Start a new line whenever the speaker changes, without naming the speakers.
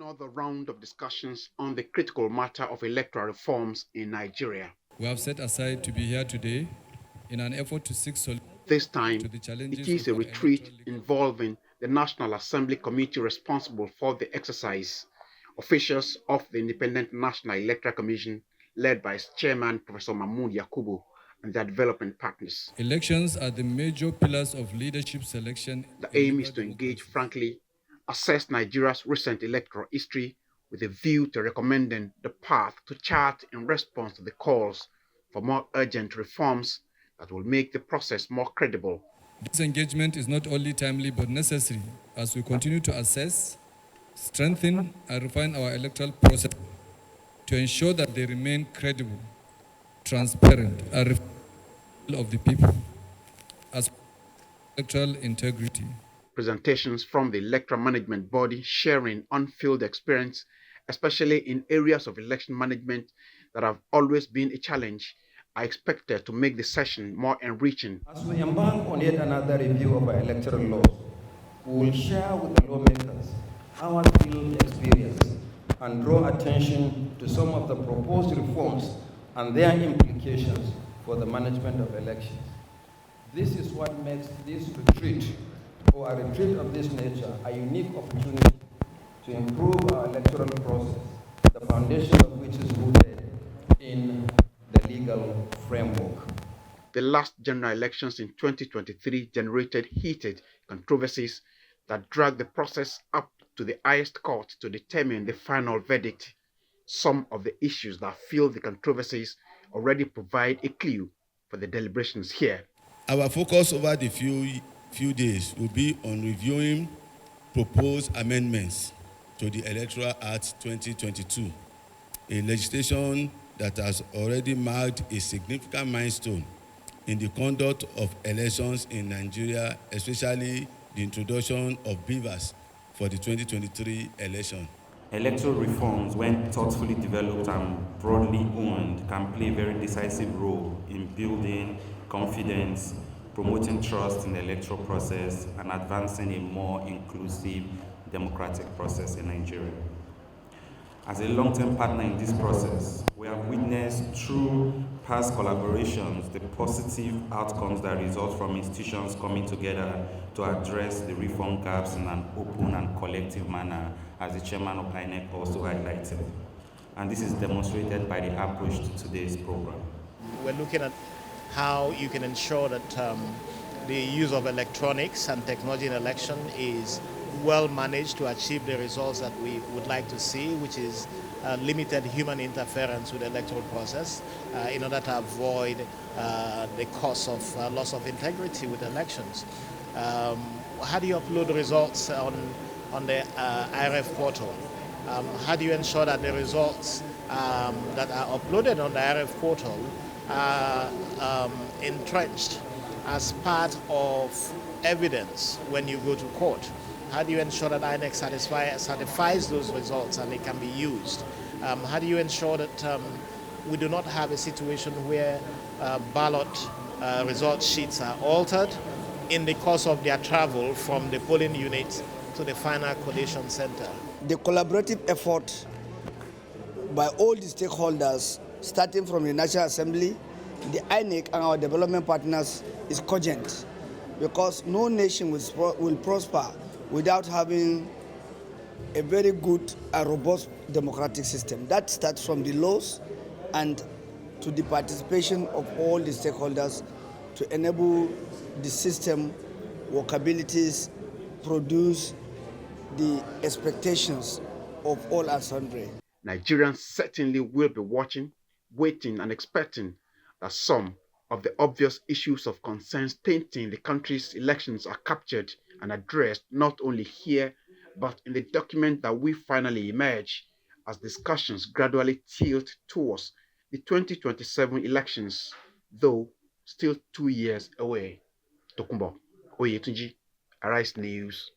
Another round of discussions on the critical matter of electoral reforms in Nigeria.
We have set aside to be here today in an effort to seek solutions
This time,
to the challenges
it is a
of our
retreat
electoral
involving the National Assembly Committee responsible for the exercise, officials of the Independent National Electoral Commission led by its chairman, Professor Mahmood Yakubu, and their development partners.
Elections are the major pillars of leadership selection.
The aim is to engage frankly, assess Nigeria's recent electoral history with a view to recommending the path to chart in response to the calls for more urgent reforms that will make the process more credible.
This engagement is not only timely but necessary as we continue to assess, strengthen, and refine our electoral process to ensure that they remain credible, transparent, and reflective of the people as electoral integrity.
Presentations from the electoral management body sharing on-field experience, especially in areas of election management that have always been a challenge, are expected to make the session more enriching.
As we embark on yet another review of our electoral laws, we will share with the lawmakers our field experience and draw attention to some of the proposed reforms and their implications for the management of elections. This is what makes this retreat, or a retreat of this nature, a unique opportunity to improve our electoral process, the foundation of which is rooted in the legal framework.
The last general elections in 2023 generated heated controversies that dragged the process up to the highest court to determine the final verdict. Some of the issues that fueled the controversies already provide a clue for the deliberations here.
Our focus over the few days will be on reviewing proposed amendments to the Electoral Act 2022, a legislation that has already marked a significant milestone in the conduct of elections in Nigeria, especially the introduction of beavers for the 2023 election.
Electoral reforms, when thoughtfully developed and broadly owned, can play a very decisive role in building confidence, promoting trust in the electoral process, and advancing a more inclusive democratic process in Nigeria. As a long-term partner in this process, we have witnessed through past collaborations the positive outcomes that result from institutions coming together to address the reform gaps in an open and collective manner, as the chairman of Inec also highlighted. And this is demonstrated by the approach to today's program.
We're looking at how you can ensure that the use of electronics and technology in election is well managed to achieve the results that we would like to see, which is limited human interference with the electoral process in order to avoid the cause of loss of integrity with elections. How do you upload the results on the IRF portal? How do you ensure that the results that are uploaded on the IRF portal are entrenched as part of evidence when you go to court? How do you ensure that Inec certifies those results and it can be used? How do you ensure that we do not have a situation where ballot result sheets are altered in the course of their travel from the polling unit to the final collation center?
The collaborative effort by all the stakeholders, starting from the National Assembly, the Inec and our development partners, is cogent, because no nation will prosper without having a very good and robust democratic system. That starts from the laws and to the participation of all the stakeholders to enable the system workabilities, produce the expectations of all and sundry.
Nigerians certainly will be watching, waiting and expecting that some of the obvious issues of concern tainting the country's elections are captured and addressed not only here, but in the document that will finally emerge as discussions gradually tilt towards the 2027 elections, though still 2 years away. Tokunbo Oyetunji, Arise News.